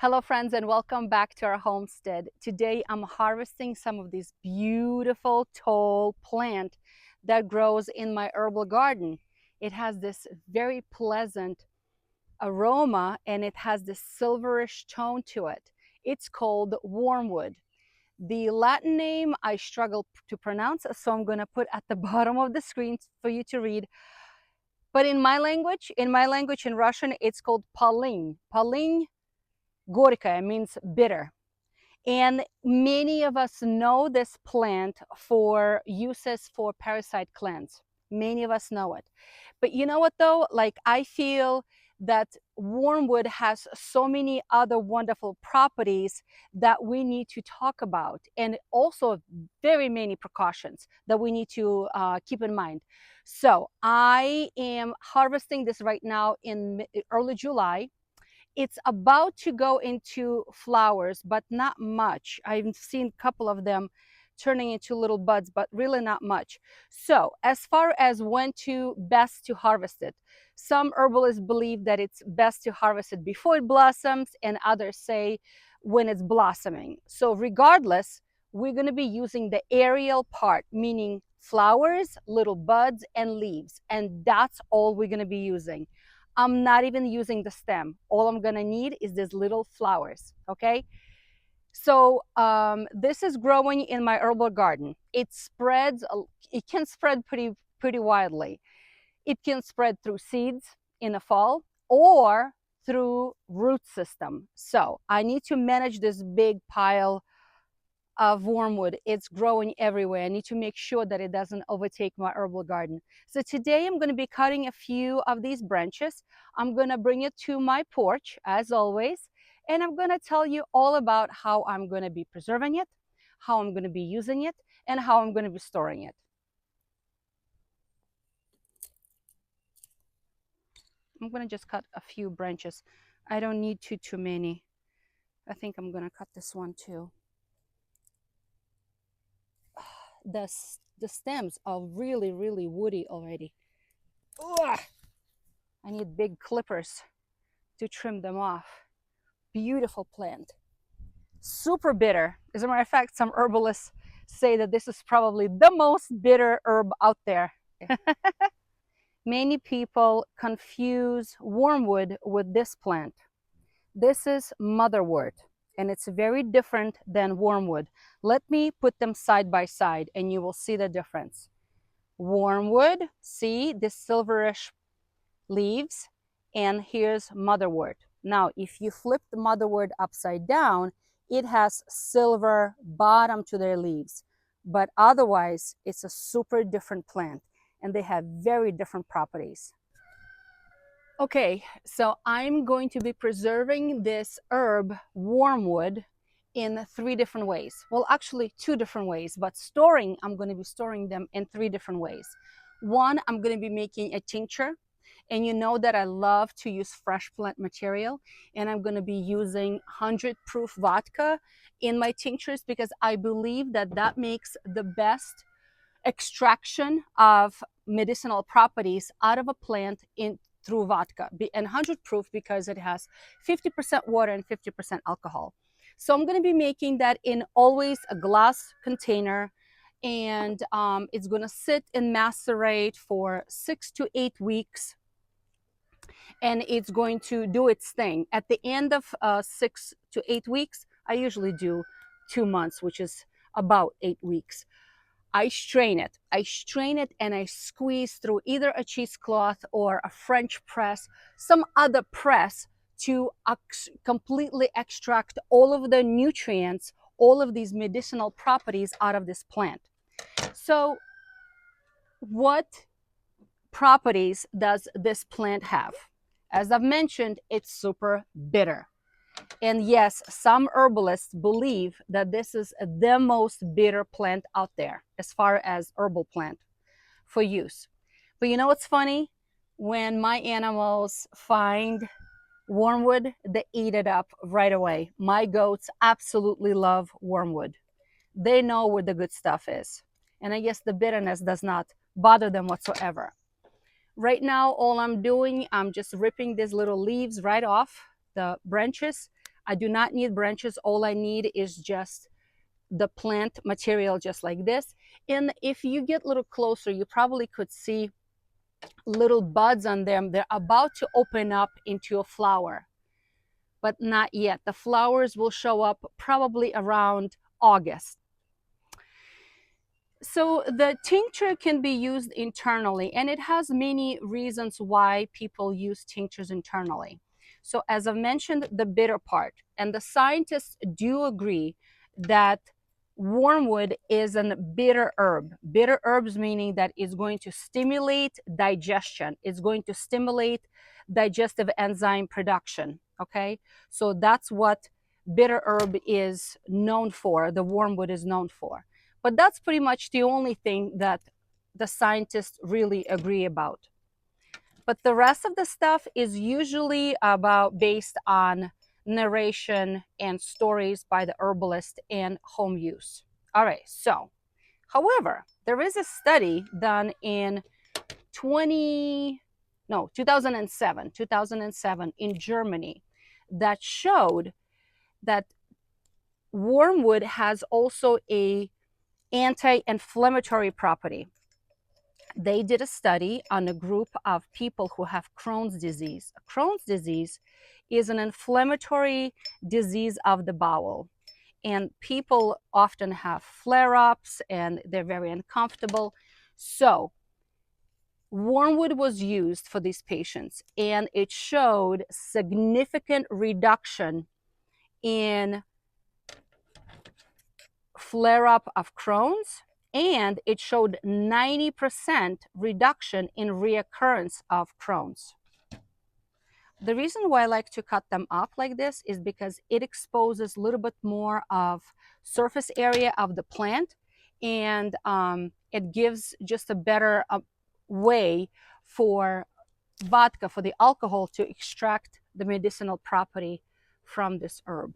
Hello friends, and welcome back to our homestead. Today I'm harvesting some of this beautiful tall plant that grows in my herbal garden. It has this very pleasant aroma and it has this silverish tone to it. It's called wormwood. The Latin name I struggle to pronounce, so I'm going to put at the bottom of the screen for you to read. But in my language, in Russian, it's called polin. Polin gorkaya means bitter. And many of us know this plant for uses for parasite cleanse. Many of us know it. But you know what though? Like, I feel that wormwood has so many other wonderful properties that we need to talk about, and also very many precautions that we need to keep in mind. So I am harvesting this right now in early July. It's about to go into flowers, but not much. I've seen a couple of them turning into little buds, but really not much. So as far as when to best to harvest it, some herbalists believe that it's best to harvest it before it blossoms, and others say when it's blossoming. So regardless, we're going to be using the aerial part, meaning flowers, little buds, and leaves, and that's all we're going to be using. I'm not even using the stem. All I'm gonna need is these little flowers, okay? So this is growing in my herbal garden. It spreads, it can spread pretty widely. It can spread through seeds in the fall or through root system. So I need to manage this big pile of wormwood. It's growing everywhere. I need to make sure that it doesn't overtake my herbal garden. So today I'm going to be cutting a few of these branches. I'm going to bring it to my porch as always, and I'm going to tell you all about how I'm going to be preserving it, how I'm going to be using it, and how I'm going to be storing it. I'm going to just cut a few branches. I don't need too many. I think I'm going to cut this one too. The stems are really woody already. Ugh. I need big clippers to trim them off. Beautiful plant. Super bitter. As a matter of fact, some herbalists say that this is probably the most bitter herb out there. Many people confuse wormwood with this plant. This is motherwort, and it's very different than wormwood. Let me put them side by side and you will see the difference. Wormwood, see the silverish leaves, and here's motherwort. Now, if you flip the motherwort upside down, it has silver bottom to their leaves, but otherwise it's a super different plant and they have very different properties. Okay, so I'm going to be preserving this herb, wormwood, in 3 different ways. Well, actually 2 different ways, but I'm going to be storing them in 3 different ways. One, I'm going to be making a tincture, and you know that I love to use fresh plant material, and I'm going to be using 100 proof vodka in my tinctures because I believe that that makes the best extraction of medicinal properties out of a plant through vodka, and 100 proof because it has 50% water and 50% alcohol. So I'm going to be making that in always a glass container, and it's going to sit and macerate for 6 to 8 weeks, and it's going to do its thing. At the end of 6 to 8 weeks, I usually do 2 months, which is about 8 weeks. I strain it and I squeeze through either a cheesecloth or a French press, some other press, to completely extract all of the nutrients, all of these medicinal properties out of this plant. So what properties does this plant have? As I've mentioned, it's super bitter. And yes, some herbalists believe that this is the most bitter plant out there as far as herbal plant for use. But you know what's funny? When my animals find wormwood, they eat it up right away. My goats absolutely love wormwood. They know where the good stuff is. And I guess the bitterness does not bother them whatsoever. Right now, all I'm doing, I'm just ripping these little leaves right off the branches. I do not need branches. All I need is just the plant material, just like this. And if you get a little closer, you probably could see little buds on them. They're about to open up into a flower, but not yet. The flowers will show up probably around August. So the tincture can be used internally, and it has many reasons why people use tinctures internally. So as I've mentioned, the bitter part, and the scientists do agree that wormwood is a bitter herb. Bitter herbs meaning that it's going to stimulate digestion. It's going to stimulate digestive enzyme production, okay? So that's what bitter herb is known for, the wormwood is known for. But that's pretty much the only thing that the scientists really agree about. But the rest of the stuff is usually based on narration and stories by the herbalist and home use. All right, so, however, there is a study done in 2007 in Germany that showed that wormwood has also a anti-inflammatory property. They did a study on a group of people who have Crohn's disease. Crohn's disease is an inflammatory disease of the bowel, and people often have flare-ups and they're very uncomfortable. So wormwood was used for these patients, and it showed significant reduction in flare-up of Crohn's, and it showed 90% reduction in reoccurrence of Crohn's. The reason why I like to cut them up like this is because it exposes a little bit more of surface area of the plant, and it gives just a better way for vodka, for the alcohol, to extract the medicinal property from this herb.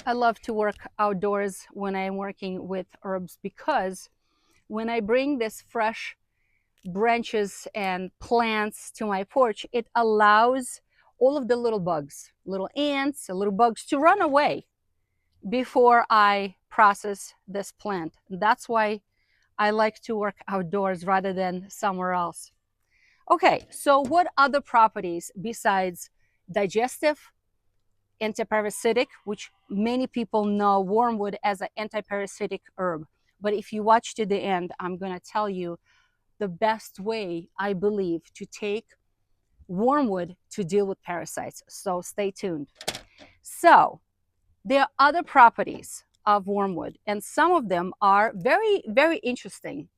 I love to work outdoors when I'm working with herbs, because when I bring this fresh branches and plants to my porch, it allows all of the little bugs, little ants, little bugs to run away before I process this plant. That's why I like to work outdoors rather than somewhere else. Okay, so what other properties besides digestive, antiparasitic, which many people know wormwood as an antiparasitic herb. But if you watch to the end, I'm going to tell you the best way, I believe, to take wormwood to deal with parasites. So stay tuned. So there are other properties of wormwood, and some of them are very, very interesting.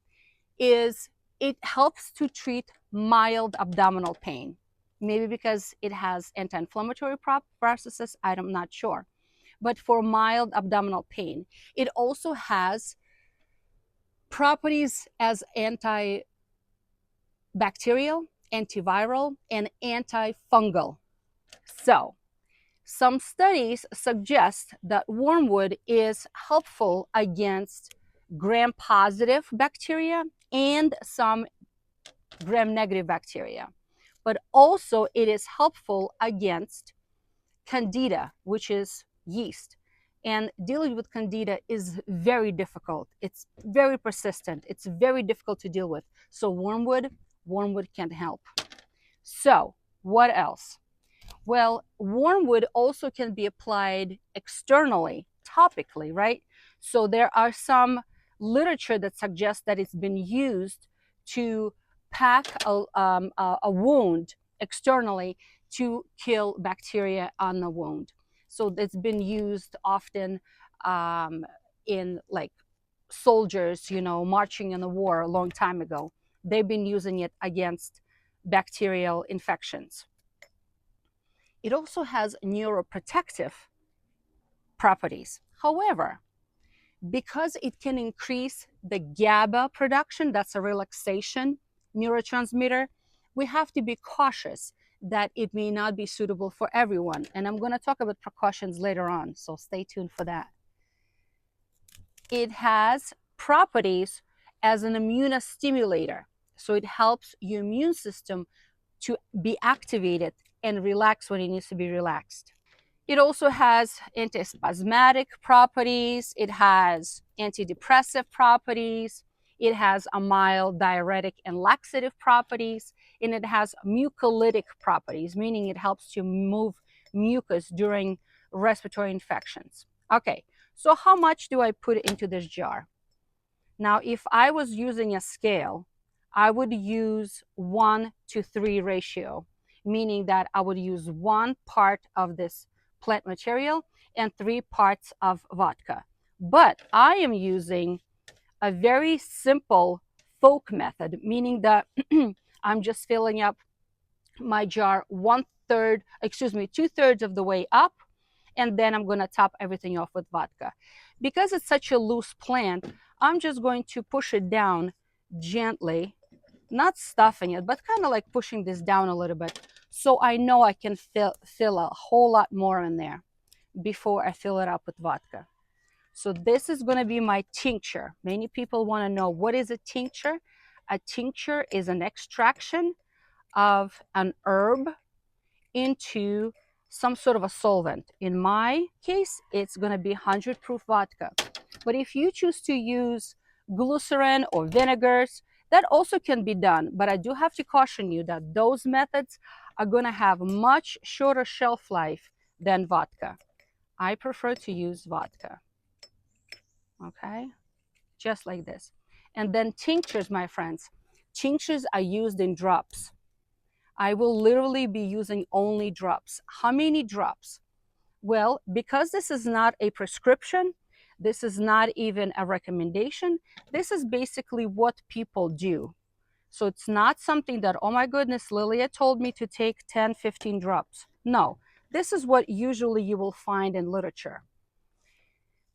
Is it helps to treat mild abdominal pain. Maybe because it has anti-inflammatory processes, I'm not sure. But for mild abdominal pain, it also has properties as antibacterial, antiviral, and antifungal. So, some studies suggest that wormwood is helpful against gram-positive bacteria and some gram-negative bacteria. But also it is helpful against candida, which is yeast. And dealing with candida is very difficult. It's very persistent. It's very difficult to deal with. So wormwood can help. So what else? Well, wormwood also can be applied externally, topically, right? So there are some literature that suggests that it's been used to pack a wound externally to kill bacteria on the wound. So it's been used often in like soldiers, marching in the war a long time ago. They've been using it against bacterial infections. It also has neuroprotective properties. However, because it can increase the GABA production, that's a relaxation neurotransmitter, we have to be cautious that it may not be suitable for everyone. And I'm going to talk about precautions later on, so stay tuned for that. It has properties as an immunostimulator, so it helps your immune system to be activated and relax when it needs to be relaxed. It also has antispasmodic properties. It has antidepressive properties. It has a mild diuretic and laxative properties. And it has mucolytic properties, meaning it helps to move mucus during respiratory infections. Okay, so how much do I put into this jar? Now, if I was using a scale, I would use 1:3 ratio, meaning that I would use 1 part of this plant material and 3 parts of vodka. But I am using a very simple folk method, meaning that I'm just filling up my jar 2/3 of the way up, and then I'm going to top everything off with vodka. Because it's such a loose plant, I'm just going to push it down gently, not stuffing it, but kind of like pushing this down a little bit, so I know I can fill a whole lot more in there before I fill it up with vodka. So this is going to be my tincture. Many people want to know, what is a tincture? A tincture is an extraction of an herb into some sort of a solvent. In my case, it's going to be 100 proof vodka. But if you choose to use glycerin or vinegars, that also can be done. But I do have to caution you that those methods are going to have much shorter shelf life than vodka. I prefer to use vodka. Okay, just like this. And then tinctures, my friends. Tinctures are used in drops. I will literally be using only drops. How many drops? Well, because this is not a prescription, this is not even a recommendation, this is basically what people do. So it's not something that, oh my goodness, Lilia told me to take 10, 15 drops. No, this is what usually you will find in literature.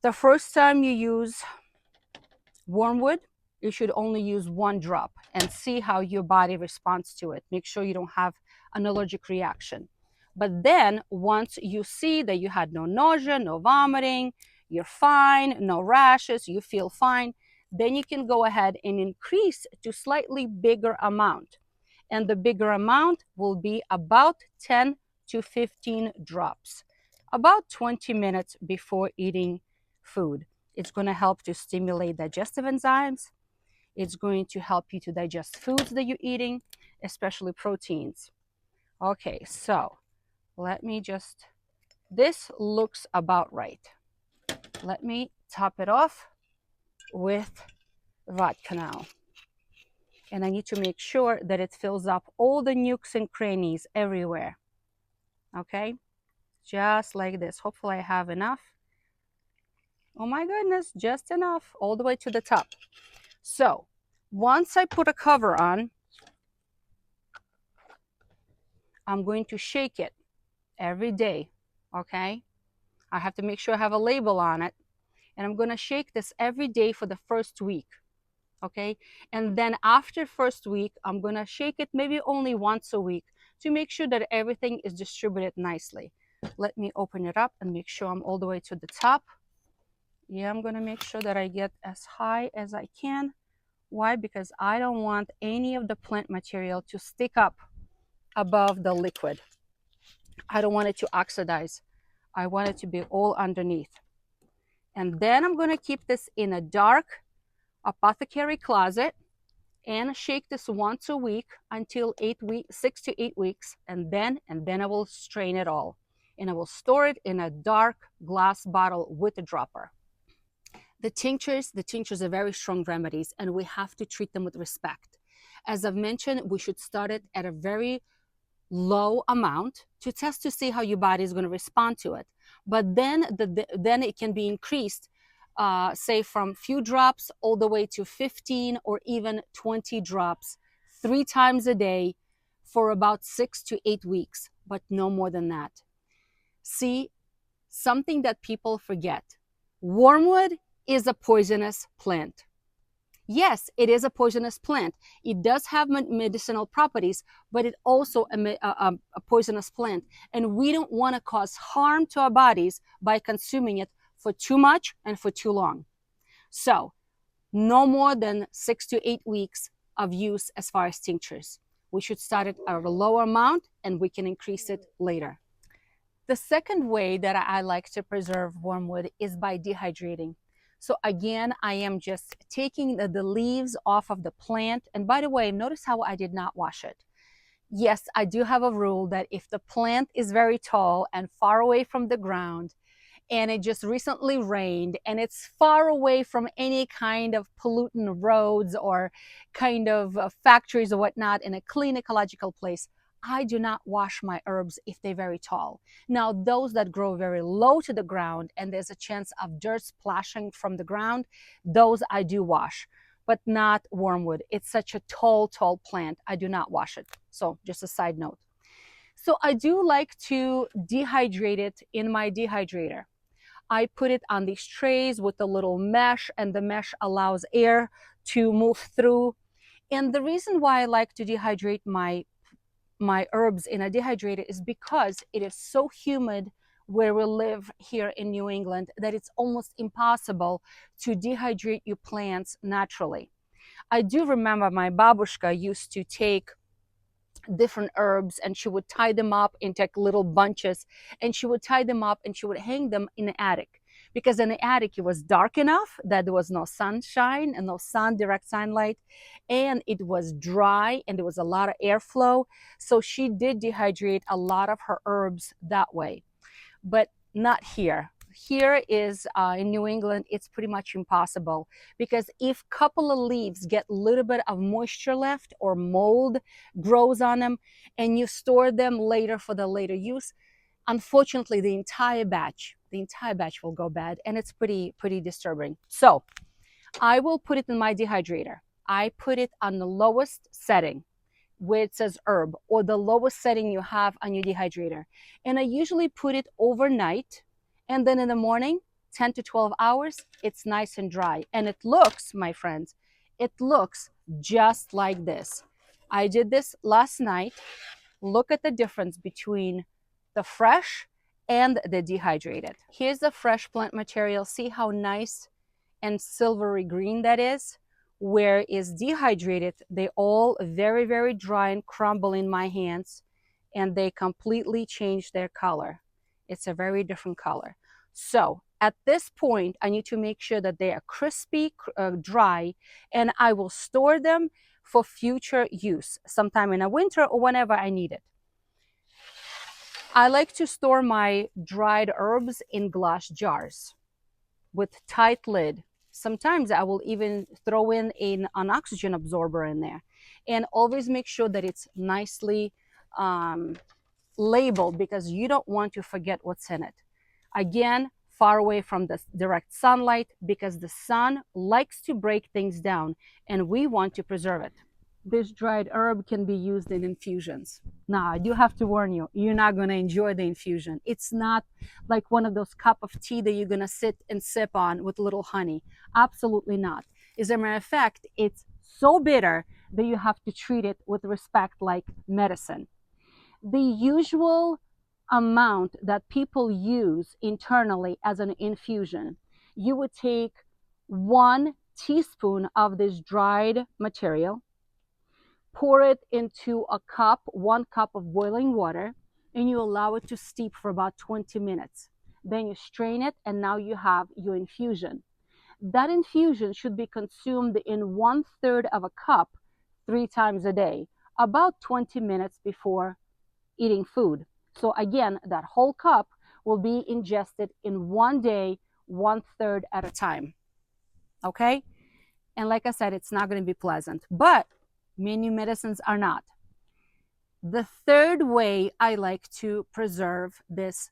The first time you use Wormwood, you should only use 1 drop and see how your body responds to it. Make sure you don't have an allergic reaction. But then once you see that you had no nausea, no vomiting, you're fine, no rashes, you feel fine, then you can go ahead and increase to slightly bigger amount. And the bigger amount will be about 10 to 15 drops, about 20 minutes before eating food. It's going to help to stimulate digestive enzymes. It's going to help you to digest foods that you're eating, especially proteins. Okay, so let me just, this looks about right. Let me top it off with vodka now. And I need to make sure that it fills up all the nooks and crannies everywhere. Okay, just like this. Hopefully I have enough. Oh my goodness, just enough, all the way to the top. So once I put a cover on, I'm going to shake it every day, okay? I have to make sure I have a label on it. And I'm going to shake this every day for the first week, okay? And then after first week, I'm going to shake it maybe only once a week to make sure that everything is distributed nicely. Let me open it up and make sure I'm all the way to the top. Yeah, I'm going to make sure that I get as high as I can. Why? Because I don't want any of the plant material to stick up above the liquid. I don't want it to oxidize. I want it to be all underneath. And then I'm going to keep this in a dark apothecary closet and shake this once a week until 6 to 8 weeks. And then I will strain it all. And I will store it in a dark glass bottle with a dropper. The tinctures are very strong remedies, and we have to treat them with respect. As I've mentioned, we should start it at a very low amount to test to see how your body is going to respond to it. But then it can be increased, say from few drops all the way to 15 or even 20 drops 3 times a day for about 6 to 8 weeks, but no more than that. See, something that people forget. Wormwood is a poisonous plant. Yes, it is a poisonous plant. It does have medicinal properties, but it's also a poisonous plant. And we don't want to cause harm to our bodies by consuming it for too much and for too long. So no more than 6 to 8 weeks of use as far as tinctures. We should start it at a lower amount and we can increase it later. The second way that I like to preserve wormwood is by dehydrating. So again, I am just taking the leaves off of the plant. And by the way, notice how I did not wash it. Yes, I do have a rule that if the plant is very tall and far away from the ground, and it just recently rained and it's far away from any kind of pollutant roads or kind of factories or whatnot, in a clean ecological place, I do not wash my herbs if they're very tall. Now, those that grow very low to the ground and there's a chance of dirt splashing from the ground, those I do wash, but not wormwood. It's such a tall plant. I do not wash it. So just a side note. So I do like to dehydrate it in my dehydrator. I put it on these trays with a little mesh, and the mesh allows air to move through. And the reason why I like to dehydrate my herbs in a dehydrator is because it is so humid where we live here in New England that it's almost impossible to dehydrate your plants naturally. I do remember my babushka used to take different herbs and she would tie them up into like little bunches, and she would tie them up and she would hang them in the attic, because in the attic it was dark enough that there was no sunshine and no direct sunlight, and it was dry and there was a lot of airflow. So she did dehydrate a lot of her herbs that way, but not here. Here is in New England, it's pretty much impossible, because if a couple of leaves get a little bit of moisture left or mold grows on them and you store them later for the later use, unfortunately the entire batch will go bad, and it's pretty disturbing. So I will put it in my dehydrator. I put it on the lowest setting where it says herb, or the lowest setting you have on your dehydrator. And I usually put it overnight, and then in the morning, 10 to 12 hours, it's nice and dry. And it looks, my friends, it looks just like this. I did this last night. Look at the difference between the fresh and the dehydrated. Here's the fresh plant material. See how nice and silvery green that is? Where is dehydrated, they all very, very dry and crumble in my hands, and they completely change their color. It's a very different color. So at this point, I need to make sure that they are crispy, dry, and I will store them for future use, sometime in the winter or whenever I need it. I like to store my dried herbs in glass jars with tight lid. Sometimes I will even throw in an oxygen absorber in there, and always make sure that it's nicely labeled, because you don't want to forget what's in it. Again, far away from the direct sunlight, because the sun likes to break things down and we want to preserve it. This dried herb can be used in infusions. Now, I do have to warn you, you're not going to enjoy the infusion. It's not like one of those cup of tea that you're going to sit and sip on with a little honey. Absolutely not. As a matter of fact, it's so bitter that you have to treat it with respect like medicine. The usual amount that people use internally as an infusion, you would take 1 teaspoon of this dried material, pour it into a cup, 1 cup of boiling water, and you allow it to steep for about 20 minutes. Then you strain it, and now you have your infusion. That infusion should be consumed in 1/3 of a cup 3 times a day, about 20 minutes before eating food. So again, that whole cup will be ingested in 1 day, 1/3 at a time. Okay? And like I said, it's not going to be pleasant, but many medicines are not. The third way I like to preserve this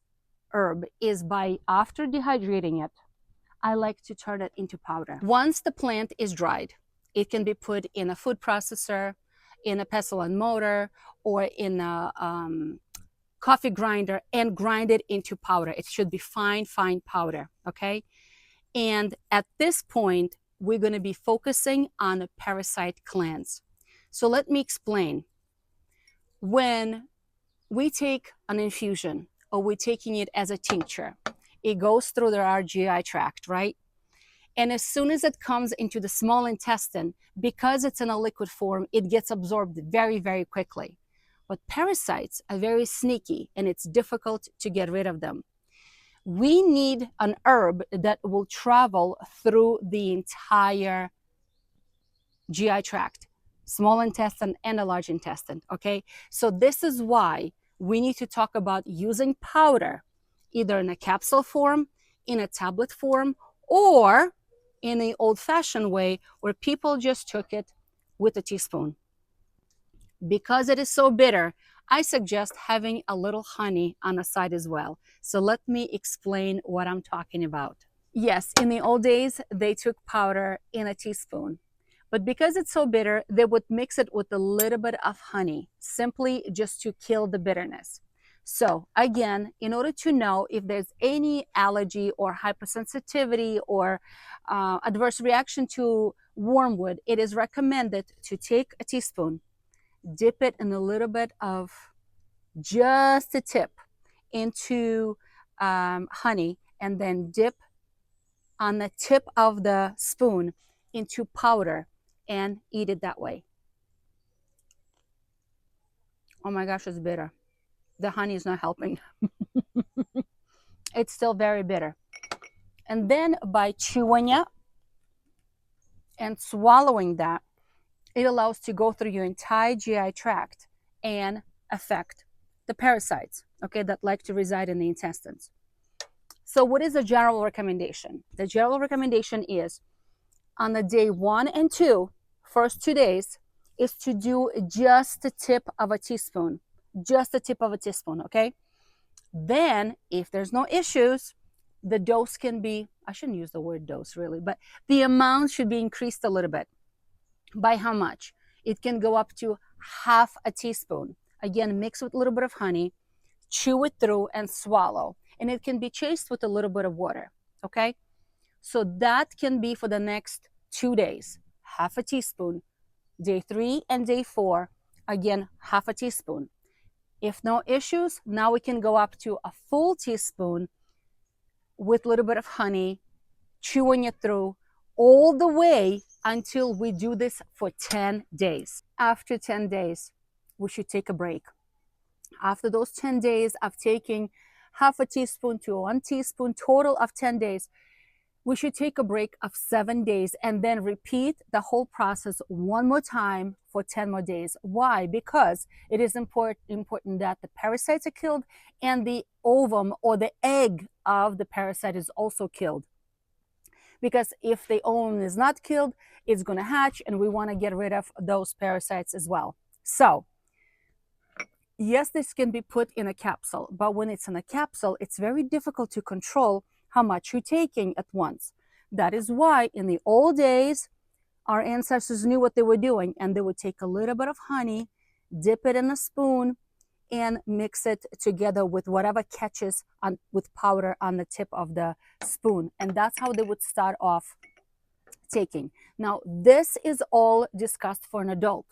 herb is by, after dehydrating it, I like to turn it into powder. Once the plant is dried, it can be put in a food processor, in a pestle and mortar, or in a coffee grinder, and grind it into powder. It should be fine powder, okay? And at this point, we're going to be focusing on a parasite cleanse. So let me explain. When we take an infusion, or we're taking it as a tincture, it goes through our GI tract, right? And as soon as it comes into the small intestine, because it's in a liquid form, it gets absorbed very, very quickly. But parasites are very sneaky and it's difficult to get rid of them. We need an herb that will travel through the entire GI tract, small intestine and the large intestine, okay? So this is why we need to talk about using powder, either in a capsule form, in a tablet form, or in the old-fashioned way where people just took it with a teaspoon. Because it is so bitter, I suggest having a little honey on the side as well. So let me explain what I'm talking about. Yes, in the old days, they took powder in a teaspoon. But because it's so bitter, they would mix it with a little bit of honey, simply just to kill the bitterness. So again, in order to know if there's any allergy or hypersensitivity or adverse reaction to wormwood, it is recommended to take a teaspoon, dip it in a little bit of just a tip into honey, and then dip on the tip of the spoon into powder and eat it that way. Oh my gosh, it's bitter. The honey is not helping. It's still very bitter. And then by chewing it and swallowing that, it allows to go through your entire GI tract and affect the parasites, okay, that like to reside in the intestines. So what is the general recommendation? The general recommendation is on the day 1 and 2, first 2 days, is to do just the tip of a teaspoon, just the tip of a teaspoon, okay? Then if there's no issues, the dose can be, I shouldn't use the word dose really, but the amount should be increased a little bit. By how much? It can go up to half a teaspoon. Again, mix with a little bit of honey, chew it through and swallow. And it can be chased with a little bit of water, okay? So that can be for the next 2 days, half a teaspoon. Day 3 and day 4, again, half a teaspoon. If no issues, now we can go up to a full teaspoon with a little bit of honey, chewing it through all the way until we do this for 10 days. After 10 days, we should take a break. After those 10 days of taking half a teaspoon to 1 teaspoon, total of 10 days, we should take a break of 7 days and then repeat the whole process one more time for 10 more days. Why? Because it is important that the parasites are killed and the ovum or the egg of the parasite is also killed. Because if the ovum is not killed, it's going to hatch and we want to get rid of those parasites as well. So, yes, this can be put in a capsule, but when it's in a capsule, it's very difficult to control how much you're taking at once. That is why in the old days, our ancestors knew what they were doing, and they would take a little bit of honey, dip it in a spoon, and mix it together with whatever catches on, with powder on the tip of the spoon. And that's how they would start off taking. Now, this is all discussed for an adult.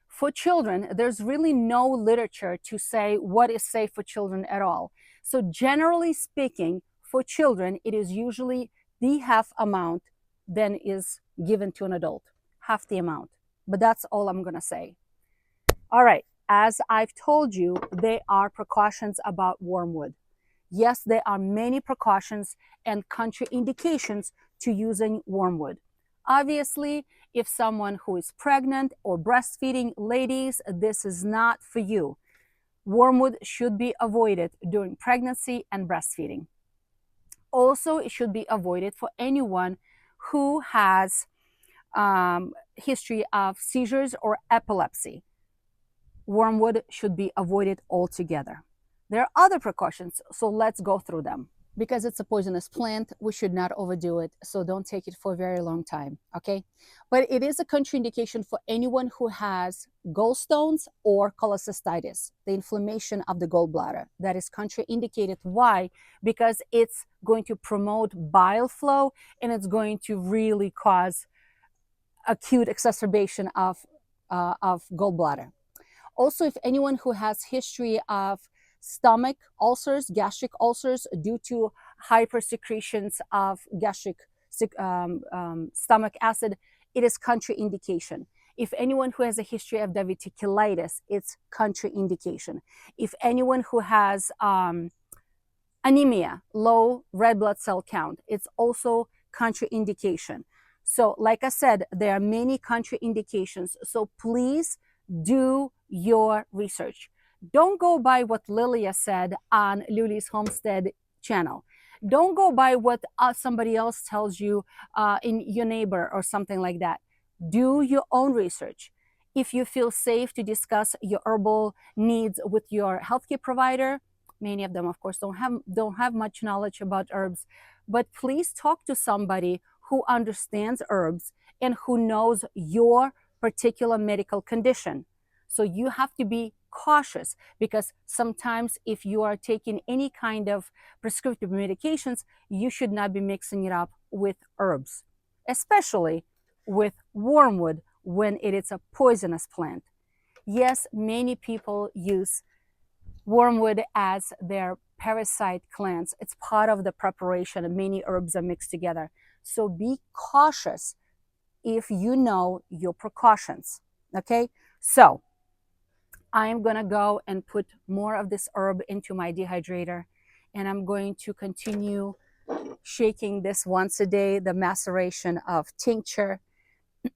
For children, there's really no literature to say what is safe for children at all. So generally speaking, for children, it is usually the half amount than is given to an adult, half the amount. But that's all I'm going to say. All right, as I've told you, there are precautions about wormwood. Yes, there are many precautions and contraindications to using wormwood. Obviously, if someone who is pregnant or breastfeeding, ladies, this is not for you. Wormwood should be avoided during pregnancy and breastfeeding. Also, it should be avoided for anyone who has history of seizures or epilepsy. Wormwood should be avoided altogether. There are other precautions, so let's go through them. Because it's a poisonous plant, we should not overdo it, so don't take it for a very long time, okay? But it is a contraindication for anyone who has gallstones or cholecystitis, the inflammation of the gallbladder. That is contraindicated. Why? Because it's going to promote bile flow, and it's going to really cause acute exacerbation of gallbladder. Also, if anyone who has history of stomach ulcers, gastric ulcers due to hypersecretions of gastric stomach acid, it is contraindication. If anyone who has a history of diverticulitis, it's contraindication. If anyone who has anemia, low red blood cell count, it's also contraindication. So like I said, there are many contraindications. So please do your research. Don't go by what Lilia said on Luli's Homestead channel. Don't go by what somebody else tells you in your neighbor or something like that. Do your own research. If you feel safe to discuss your herbal needs with your healthcare provider, many of them, of course, don't have much knowledge about herbs, but please talk to somebody who understands herbs and who knows your particular medical condition. So you have to be cautious, because sometimes if you are taking any kind of prescriptive medications, you should not be mixing it up with herbs, especially with wormwood when it is a poisonous plant. Yes, many people use wormwood as their parasite cleanse. It's part of the preparation, and many herbs are mixed together. So be cautious if you know your precautions. Okay, so I am gonna go and put more of this herb into my dehydrator, and I'm going to continue shaking this once a day, the maceration of tincture.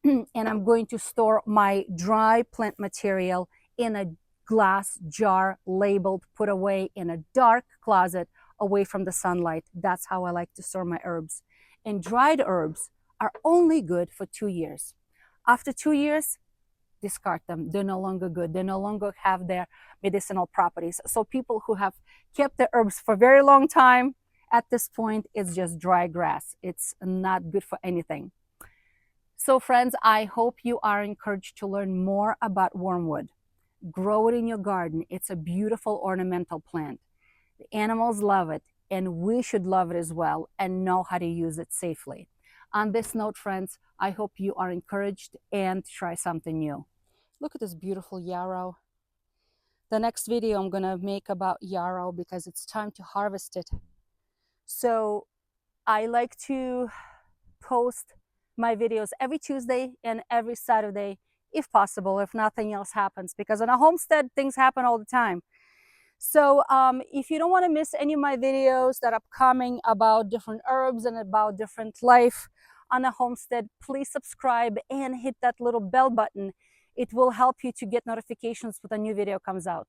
And I'm going to store my dry plant material in a glass jar, labeled, put away in a dark closet away from the sunlight. That's how I like to store my herbs. And dried herbs are only good for 2 years. After 2 years, discard them. They're no longer good. They no longer have their medicinal properties. So people who have kept their herbs for a very long time, at this point, it's just dry grass. It's not good for anything. So friends, I hope you are encouraged to learn more about wormwood. Grow it in your garden. It's a beautiful ornamental plant. The animals love it, and we should love it as well and know how to use it safely. On this note, friends, I hope you are encouraged and try something new. Look at this beautiful yarrow. The next video I'm going to make about yarrow because it's time to harvest it. So I like to post my videos every Tuesday and every Saturday, if possible, if nothing else happens, because on a homestead, things happen all the time. So if you don't want to miss any of my videos that are coming about different herbs and about different life on a homestead, please subscribe and hit that little bell button. It will help you to get notifications when a new video comes out.